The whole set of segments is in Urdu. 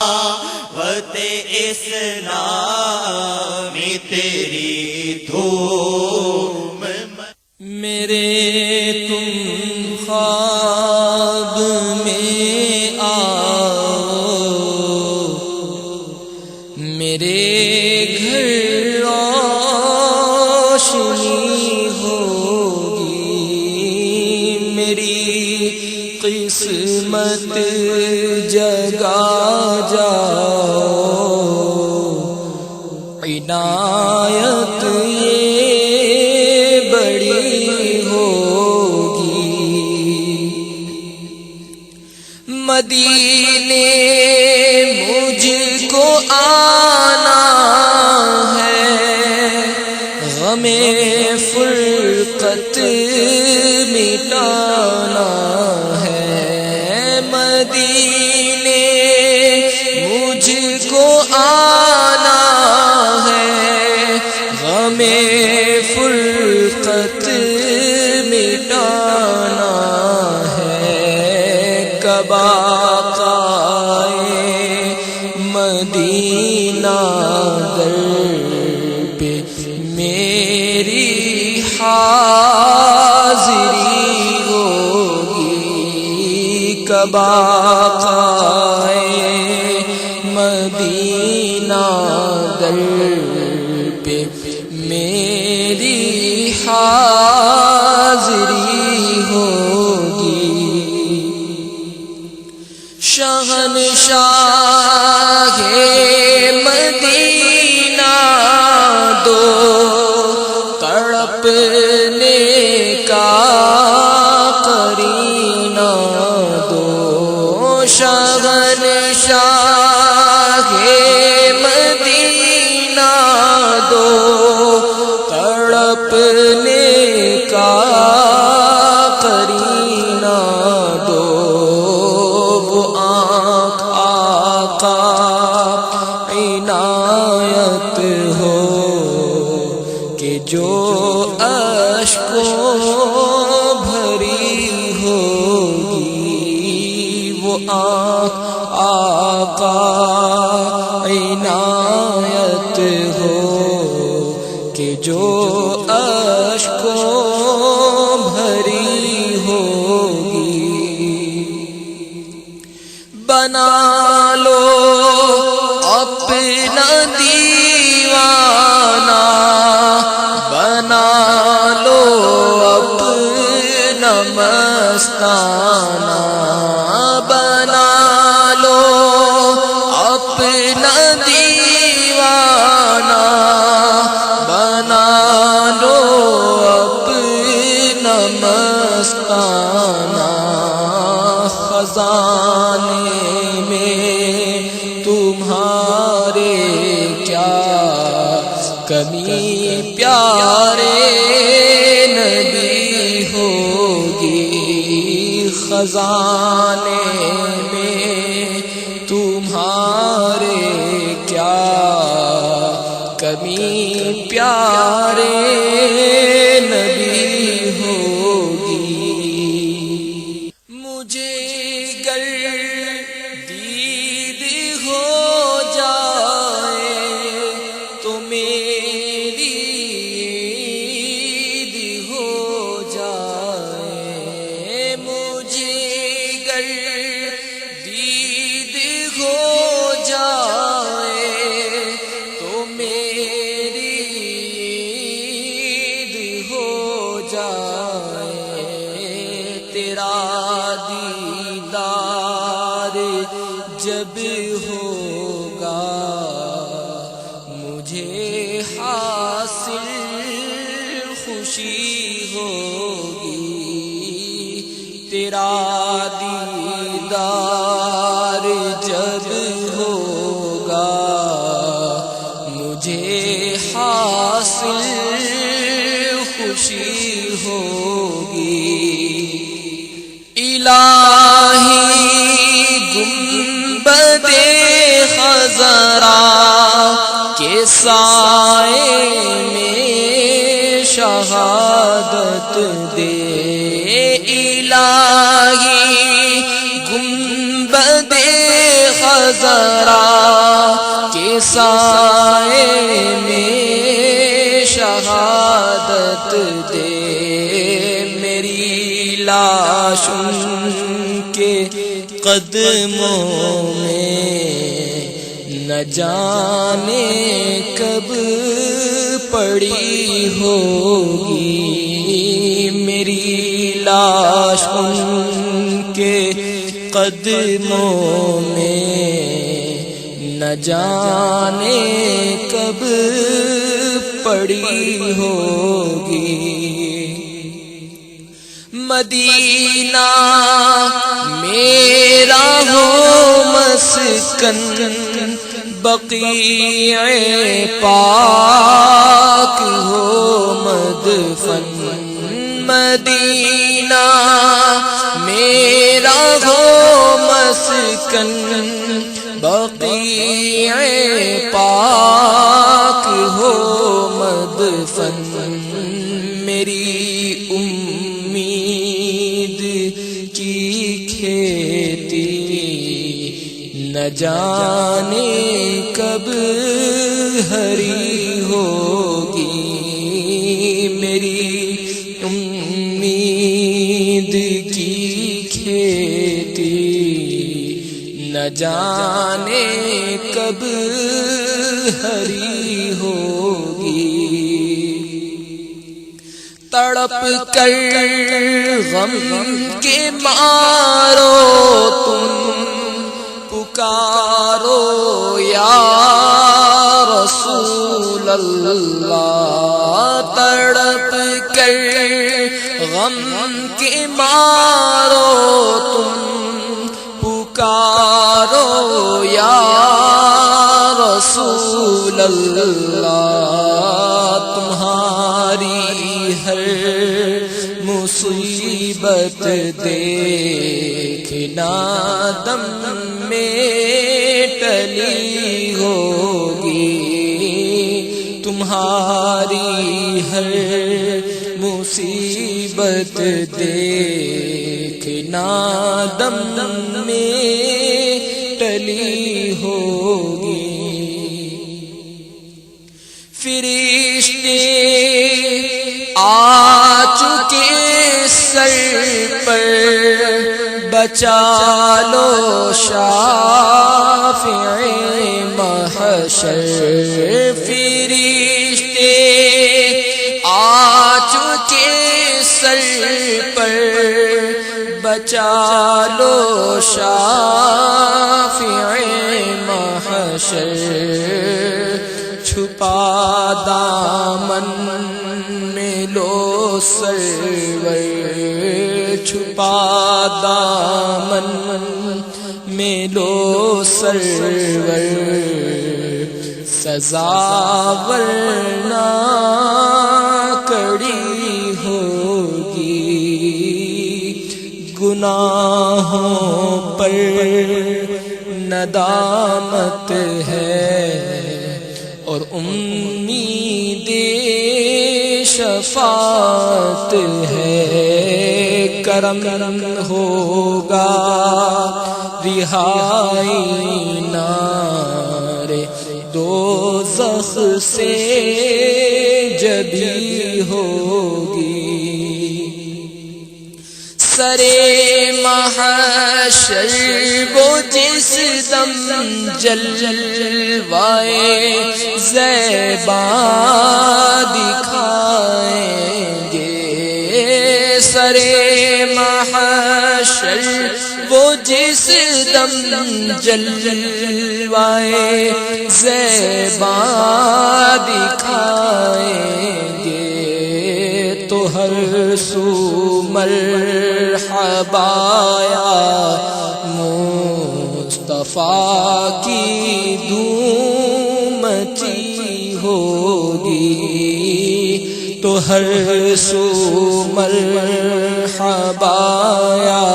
دعوت اسلامی تیری دھوم میرے تم خواب میں آؤ، میرے گھر روشنی ہوگی، میری قسمت جگا جاؤ، عنایت یہ بڑی ہوگی۔ مدینے مجھ کو آنا ہے، غم فرقت مٹانا ہے، مدینے مجھ کو آنا ہے، غم فرقت مٹانا ہے، کب آقائے مدینہ در پہ میری حاضری ہوگی، کب آقائے مدینہ در پہ میری حاضری ہوگی۔ شہنشاہ مدینہ دو تڑپنے کا قرینہ دو، شہنشاہ مدینہ دو تڑپنے کا قرینہ دو، وہ آنکھ آقا عنایت ہو کہ جو اشکوں بھری ہوگی، وہ آنکھ آقا عنایت ہو کہ جو اشکوں بھری ہوگی۔ بنا لو اپنا دیوانہ، بنا لو اپنا مستانہ، بنا لو اپنا دیوانہ، بنا لو اپنا مستانہ، خزانے میں تمہارے کیا کمی، پیارے نبی ہوگی، خزانے میں تمہارے کیا کمی، پیارے نبی ہوگی۔ مجھے گر دید ہو جائے تو میری عید ہو جائے، مجھے گر دید ہو جائے تو میری عید ہو جائے، تیرا دیدار جب ہوگا مجھے حاصل خوشی ہوگی، تیرا دیدار جب ہوگا مجھے حاصل خوشی ہوگی۔ الہی گنبد خضرا کے سائے میں شہادت دے، الہی گنبد خضرا کے سائے میں شہادت دے، میری لاش ان کے قدموں میں نہ جانے کب پڑی ہوگی، میری لاش ان کے قدموں میں نہ جانے کب پڑی ہوگی۔ مدینہ میرا ہو مسکن، بقیع پاک ہو مدفن، مدینہ میرا ہو مسکن، بقیع پاک ہو مدفن، میری امید کی کھیتی نہ جانے کب ہری ہوگی، میری امید کی کھیتی نہ جانے کب ہری ہوگی۔ تڑپ کر غم کے مارو تم پکارو یا رسول اللہ، تڑپ کر غم کے مارو تم پکارو یا رسول اللہ، تمہاری ہر مصیبت دیکھنا دم میں ٹلی ہوگی، تمہاری ہر مصیبت دیکھنا دم میں ٹلی ہوگی۔ فرشتے آ چکے سر پر، بچا لو شافع محشر، فرشتے آ چکے سر پر، بچا لو شافع محشر، چھپا دامن میں لو سرور، چھپا دامن میں لو سرور، سزا ورنہ کڑی ہوگی، گناہوں پر ندامت ہے اور امید شفاعت ہے، کرم ہوگا رہائی نار دوزخ سے جبھی ہوگی، سرے محشر وہ جس دم جلوائے زیبا دکھائیں گے، سرے محشر وہ جس دم جلوائے زیبا دکھائیں گے، تو ہر سو مرحبا یا مصطفیٰ کی دھوم مچی ہوگی، تو ہر سو مرحبا یا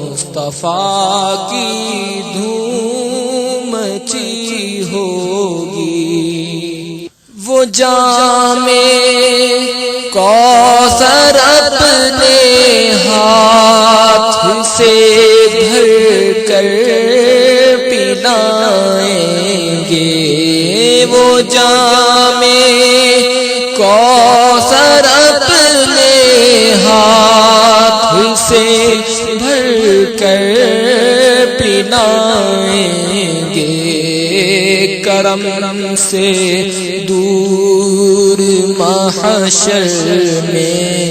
مصطفیٰ کی دھوم مچی ہوگی، وہ جام کوثر اپنے ہاتھ سے بھر کر پلائیں گے وہ جام کوثر اپنے ہاتھ سے بھر کر پلائیں گے کرم سے دور محشر میں